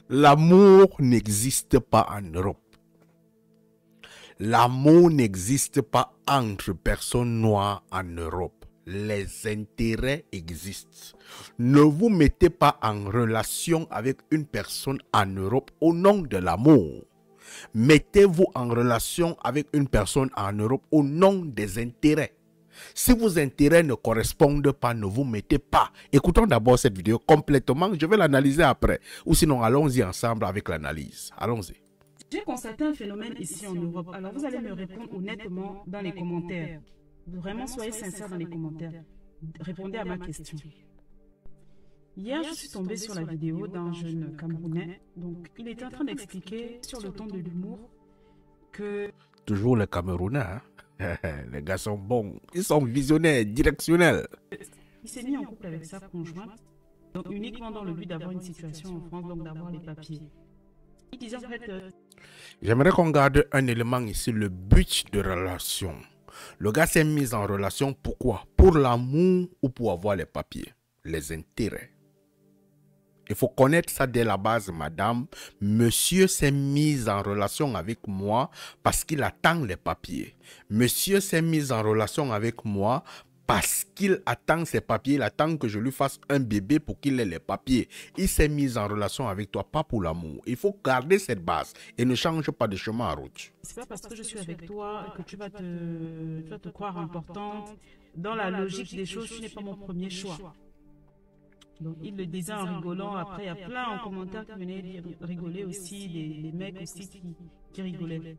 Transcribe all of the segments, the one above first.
L'amour n'existe pas en Europe. L'amour n'existe pas entre personnes noires en Europe. Les intérêts existent. Ne vous mettez pas en relation avec une personne en Europe au nom de l'amour. Mettez-vous en relation avec une personne en Europe au nom des intérêts. Si vos intérêts ne correspondent pas, ne vous mettez pas. Écoutons d'abord cette vidéo complètement. Je vais l'analyser après. Ou sinon, allons-y ensemble avec l'analyse. Allons-y. J'ai constaté un phénomène ici en Europe. Alors, vous allez me répondre honnêtement dans les commentaires. Vraiment, soyez sincères dans les commentaires. Répondez à ma question. Hier, je suis tombée sur la vidéo d'un jeune Camerounais. Donc, il était en train d'expliquer sur le ton de l'humour que... Toujours les Camerounais, hein? Les gars sont bons. Ils sont visionnaires, directionnels. Il s'est mis en couple avec sa conjointe, donc uniquement dans le but d'avoir une situation en France, donc d'avoir les papiers. Il disait en fait... J'aimerais qu'on garde un élément ici, le but de relation. Le gars s'est mis en relation, pourquoi? Pour l'amour ou pour avoir les papiers? Les intérêts. Il faut connaître ça dès la base, madame. Monsieur s'est mis en relation avec moi parce qu'il attend les papiers. Monsieur s'est mis en relation avec moi parce qu'il attend ses papiers. Il attend que je lui fasse un bébé pour qu'il ait les papiers. Il s'est mis en relation avec toi, pas pour l'amour. Il faut garder cette base et ne change pas de chemin en route. C'est pas parce que je suis avec toi que tu vas te croire importante. Dans la logique des choses, tu n'es pas mon premier choix. Donc, il le disait en rigolant. Après, il y a plein en commentaire qui venaient rigoler aussi, des mecs aussi qui rigolaient.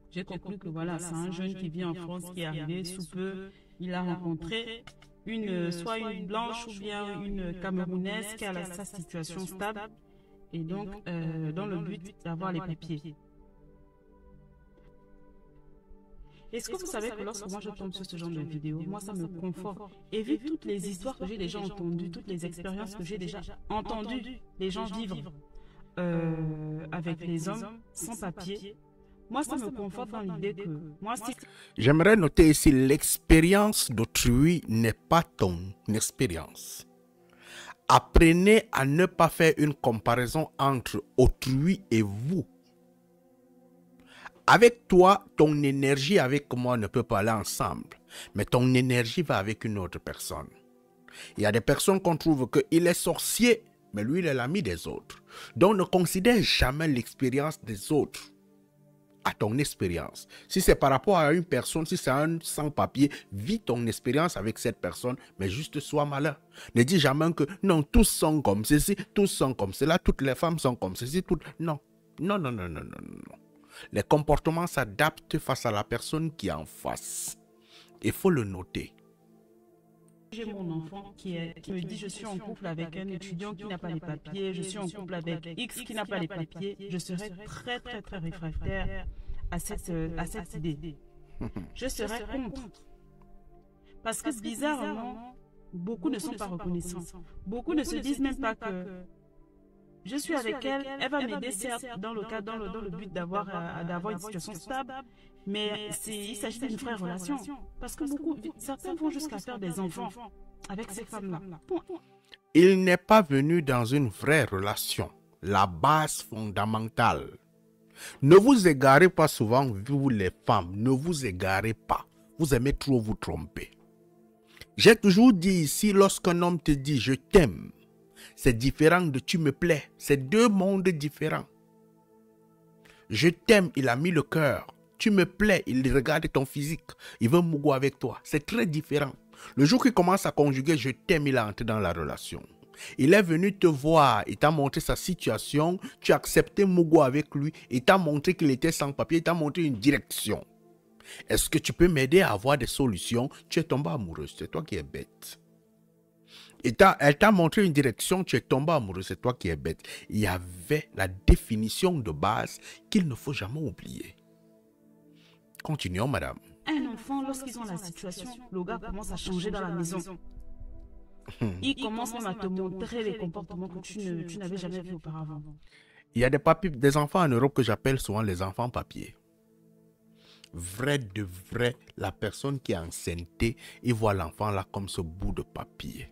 J'ai conclu que voilà, c'est un jeune qui vit en France, qui est arrivé sous peu. Il a rencontré soit une blanche ou bien une camerounaise qui a sa situation stable. Et donc, dans le but d'avoir les papiers. Est-ce que vous savez que lorsque moi je tombe sur ce genre de vidéo, moi ça me conforte. Et vu toutes les histoires que j'ai déjà entendues, toutes les expériences que j'ai déjà entendues, les gens vivre avec les hommes sans papier, moi ça me conforte dans l'idée que moi si... J'aimerais noter ici, l'expérience d'autrui n'est pas ton expérience. Apprenez à ne pas faire une comparaison entre autrui et vous. Avec toi, ton énergie avec moi ne peut pas aller ensemble. Mais ton énergie va avec une autre personne. Il y a des personnes qu'on trouve qu'il est sorcier, mais lui, il est l'ami des autres. Donc, ne considère jamais l'expérience des autres à ton expérience. Si c'est par rapport à une personne, si c'est un sans-papier, vis ton expérience avec cette personne, mais juste sois malin. Ne dis jamais que non, tous sont comme ceci, tous sont comme cela, toutes les femmes sont comme ceci, toutes... Non, non, non, non, non, non, non. Les comportements s'adaptent face à la personne qui est en face. Il faut le noter. J'ai mon enfant qui me dit je suis en couple avec un étudiant qui n'a pas les papiers, je suis en couple avec X qui n'a pas les papiers, je serai très très très réfractaire à cette idée. Je serai contre. Parce que bizarrement, beaucoup ne sont pas reconnaissants. Beaucoup ne se disent même pas que je suis avec elle, elle va m'aider certes dans le but d'avoir une situation stable, mais il s'agit d'une vraie relation. Parce que certains vont jusqu'à faire des enfants avec ces femmes-là. Il n'est pas venu dans une vraie relation, la base fondamentale. Ne vous égarez pas souvent, vous les femmes, ne vous égarez pas. Vous aimez trop vous tromper. J'ai toujours dit ici, lorsqu'un homme te dit « je t'aime », c'est différent de « tu me plais ». C'est deux mondes différents. Je t'aime, il a mis le cœur. Tu me plais, il regarde ton physique. Il veut mougo avec toi. C'est très différent. Le jour qu'il commence à conjuguer « je t'aime », il est entré dans la relation. Il est venu te voir, il t'a montré sa situation. Tu as accepté mougo avec lui. Il t'a montré qu'il était sans papier. Il t'a montré une direction. Est-ce que tu peux m'aider à avoir des solutions? Tu es tombé amoureuse. C'est toi qui es bête. Elle t'a montré une direction, tu es tombé amoureux, c'est toi qui es bête. Il y avait la définition de base qu'il ne faut jamais oublier. Continuons, madame. Un enfant, lorsqu'ils ont la situation, le gars commence à changer dans la maison. Il commence même à te montrer les comportements que tu n'avais jamais vus auparavant. Il y a des enfants en Europe que j'appelle souvent les enfants papiers. Vrai de vrai, la personne qui est enceinte, il voit l'enfant là comme ce bout de papier.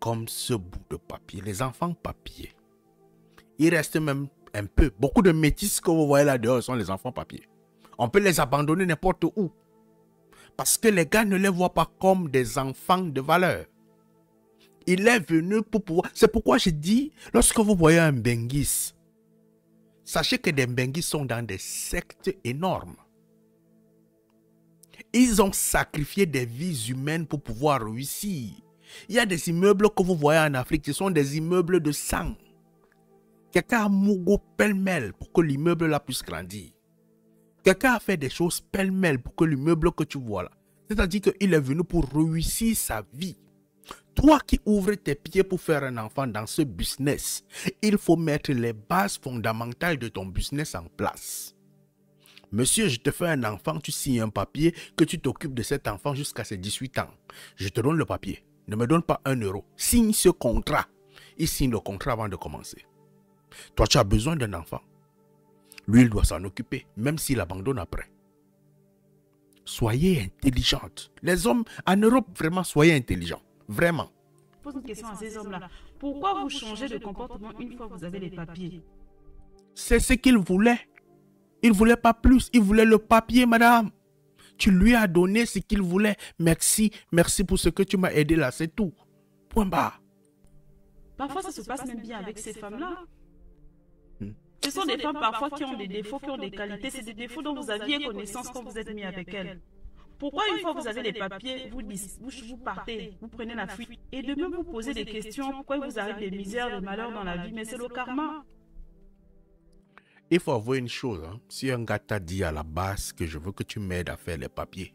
comme ce bout de papier. Les enfants papier. Il reste même un peu. Beaucoup de métis que vous voyez là dehors sont les enfants papier. On peut les abandonner n'importe où. Parce que les gars ne les voient pas comme des enfants de valeur. Il est venu pour pouvoir... C'est pourquoi je dis, lorsque vous voyez un Benguis, sachez que des Benguis sont dans des sectes énormes. Ils ont sacrifié des vies humaines pour pouvoir réussir. Il y a des immeubles que vous voyez en Afrique, ce sont des immeubles de sang. Quelqu'un a mouru pêle-mêle pour que l'immeuble là puisse grandir. Quelqu'un a fait des choses pêle-mêle pour que l'immeuble que tu vois là. C'est-à-dire qu'il est venu pour réussir sa vie. Toi qui ouvres tes pieds pour faire un enfant dans ce business, il faut mettre les bases fondamentales de ton business en place. Monsieur, je te fais un enfant, tu signes un papier que tu t'occupes de cet enfant jusqu'à ses 18 ans. Je te donne le papier. Ne me donne pas 1 euro. Signe ce contrat. Il signe le contrat avant de commencer. Toi, tu as besoin d'un enfant. Lui, il doit s'en occuper, même s'il abandonne après. Soyez intelligente. Les hommes en Europe, vraiment, soyez intelligents. Vraiment. Je pose une question à ces hommes-là. Pourquoi vous changez de comportement une fois que vous avez les papiers? C'est ce qu'il voulait. Il ne voulait pas plus. Il voulait le papier, madame. Tu lui as donné ce qu'il voulait. Merci. Merci pour ce que tu m'as aidé là. C'est tout. Point barre. Parfois, ça se passe même bien avec ces femmes-là. Ce sont des femmes parfois qui ont des défauts, qui ont des qualités. C'est des défauts dont vous aviez connaissance quand vous êtes mis avec elles. Pourquoi une fois que vous avez les papiers, vous partez, vous prenez la fuite et de même vous posez des questions, pourquoi il vous arrive des misères, des malheurs dans la vie, mais c'est le karma. Il faut avouer une chose, hein. Si un gars t'a dit à la base que je veux que tu m'aides à faire les papiers,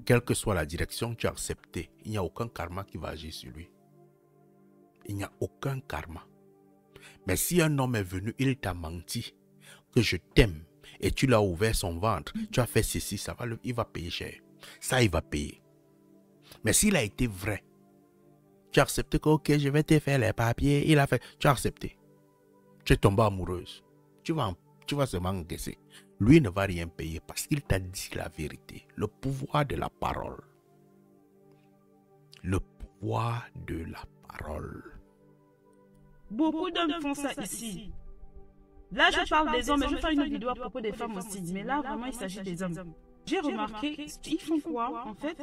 quelle que soit la direction que tu as acceptée, il n'y a aucun karma qui va agir sur lui. Il n'y a aucun karma. Mais si un homme est venu, il t'a menti, que je t'aime, et tu l'as ouvert son ventre, tu as fait ceci, ça va, il va payer cher. Ça, il va payer. Mais s'il a été vrai, tu as accepté que, ok, je vais te faire les papiers, il a fait, tu as accepté. Tu es tombée amoureuse. Tu vas seulement encaisser. Lui ne va rien payer parce qu'il t'a dit la vérité. Le pouvoir de la parole. Le pouvoir de la parole. Beaucoup d'hommes font ça ici. Là, je parle des hommes, mais je vais faire une vidéo à propos des femmes aussi. Mais là, vraiment, il s'agit des hommes. J'ai remarqué, ils font quoi, en fait?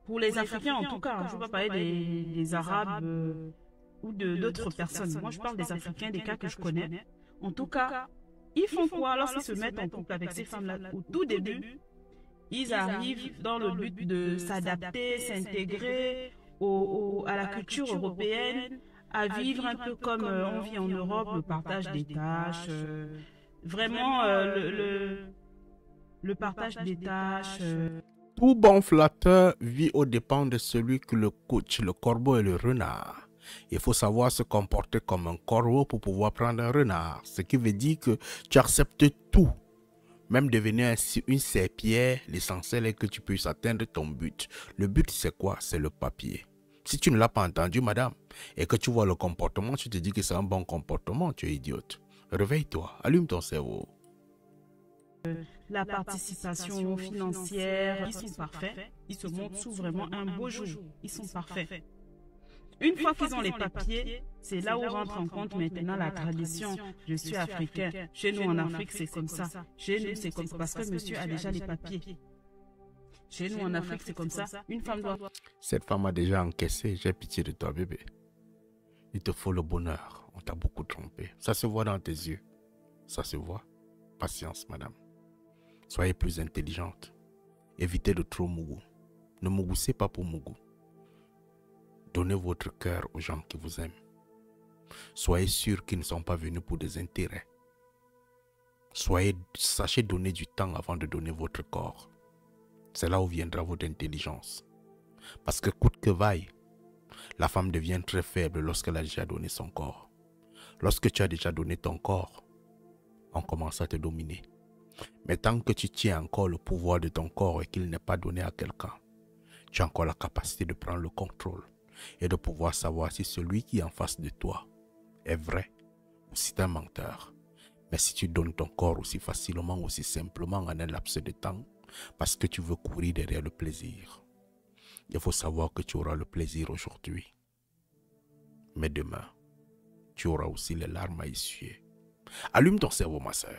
Pour les Africains, en tout cas, je ne vais pas parler des Arabes ou d'autres personnes. Moi, je parle des Africains, des cas que je connais. En tout cas, ils font quoi lorsqu'ils se mettent en couple avec ces femmes-là? Au tout début, ils arrivent dans le but de s'adapter, s'intégrer à la culture européenne, à vivre un peu comme on vit en Europe, le partage des tâches, vraiment le partage des tâches. Tout bon flatteur vit aux dépens de celui qui le coach, le corbeau et le renard. Il faut savoir se comporter comme un corbeau pour pouvoir prendre un renard. Ce qui veut dire que tu acceptes tout. Même devenir une serpillière, l'essentiel est que tu puisses atteindre ton but. Le but, c'est quoi? C'est le papier. Si tu ne l'as pas entendu, madame, et que tu vois le comportement, tu te dis que c'est un bon comportement, tu es idiote. Réveille-toi, allume ton cerveau. La participation financière, ils sont parfaits. Ils se montrent sous vraiment un beau jour. Ils sont parfaits. Une fois qu'ils ont les papiers, c'est là où rentre en compte maintenant la tradition. Je suis africain. Chez nous en Afrique, c'est comme ça. Chez nous, c'est comme ça parce que monsieur a déjà les papiers. Chez nous en Afrique, c'est comme ça. Une femme doit... Cette femme a déjà encaissé. J'ai pitié de toi, bébé. Il te faut le bonheur. On t'a beaucoup trompé. Ça se voit dans tes yeux. Ça se voit. Patience, madame. Soyez plus intelligente. Évitez de trop mougou. Ne mougoussez pas pour mougou. Donnez votre cœur aux gens qui vous aiment. Soyez sûr qu'ils ne sont pas venus pour des intérêts. Sachez donner du temps avant de donner votre corps. C'est là où viendra votre intelligence. Parce que coûte que vaille, la femme devient très faible lorsqu'elle a déjà donné son corps. Lorsque tu as déjà donné ton corps, on commence à te dominer. Mais tant que tu tiens encore le pouvoir de ton corps et qu'il n'est pas donné à quelqu'un, tu as encore la capacité de prendre le contrôle et de pouvoir savoir si celui qui est en face de toi est vrai ou si c'est un menteur. Mais si tu donnes ton corps aussi facilement, aussi simplement en un laps de temps, parce que tu veux courir derrière le plaisir, Il faut savoir que tu auras le plaisir aujourd'hui. Mais demain, tu auras aussi les larmes à essuyer. Allume ton cerveau, ma sœur.